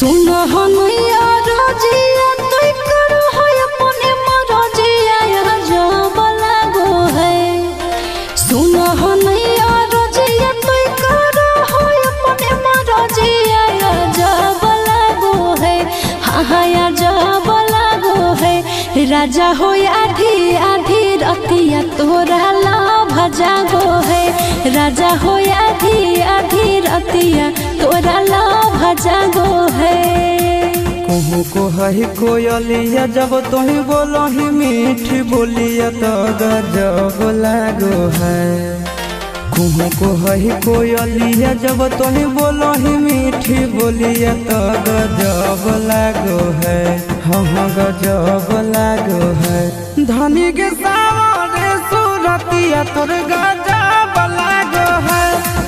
सुनो हनैया रजिया तोय करो है अपने मरजिया जब लागो है। सुनो हनैया रजिया तोय करो है अपने मरजिया जब लागो है। हाँ जब लागो है। राजा हो आधी आधी रतिया तोरा लाभ जागो है। राजा हो आधी आधी रतिया तोरा लाभ जागो है। कहूँ को है कोयलिया जब तुही बोलो ही मीठी बोलिया तो गजब लागो है। कहूँ को है कोयलिया जब तुही बोलो ही मीठी बोलिया तो गजब लागो है। हाँ गजब लागो है। धनी के सावरे सूरतिया तोर गजब लागो है।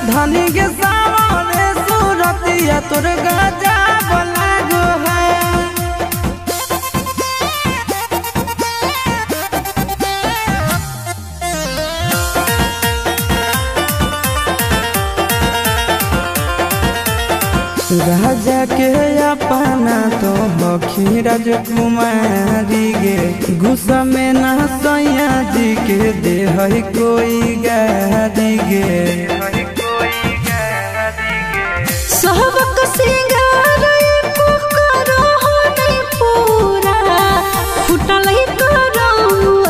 धनी के सावरे सूरतिया तोर गजब लागो है। राजा के अपना तो बखी राजकुमारी गे गुस्सा में ना सैया जी के दे है कोई गारी गे। सहबक सिंगार एको करो नहीं पूरा फुटल ही करो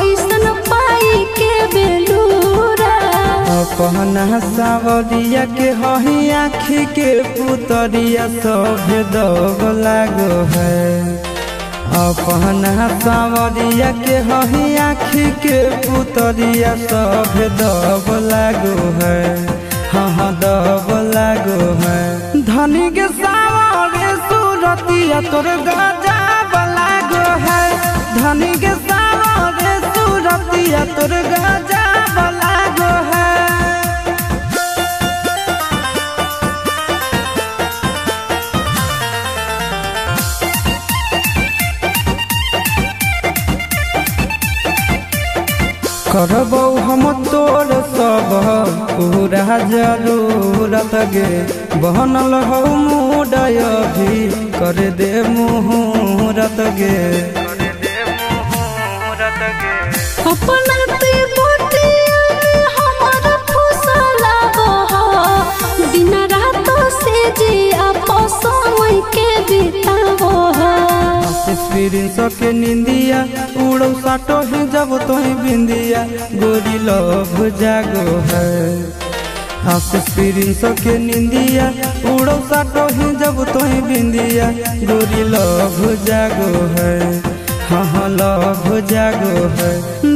ऐसन पाई के बेलूरा। अपना सावरिया के हही आँखी के पुतरिया सब दब लागो है। अपना सावरिया के हही आँखी के पुतरिया सब दब लागो है। हाँ दब लागो है। धनी के सावरे सूरतिया तोर गजब लागो है। धनी के सावरे सूरतिया तोर गजब लागो है। करबौ हम तोर सब पूरा जरूरत गे बनल हो मुडय भी कर दे मुहूर्त गे। अपना ते बोटिया में हमारा फुसला बहो दिन रात से जी आपस समय के बितावो। एक्सपीरियंस के निंदिया उड़ो साटो ही जब तोही बिंदिया गोरी लव जागो है। एक्सपीरियंस के निंदिया उड़ो साटो ही जब तोही बिंदिया गोरी लव जागो है। हाँ लव जागो है।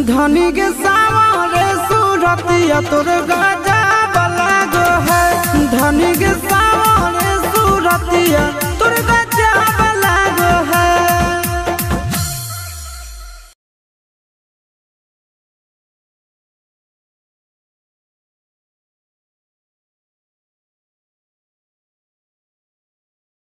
धनी के सावरे सूरतिया तोर गजब लागो है। धनी के सावरे सूरतिया तोर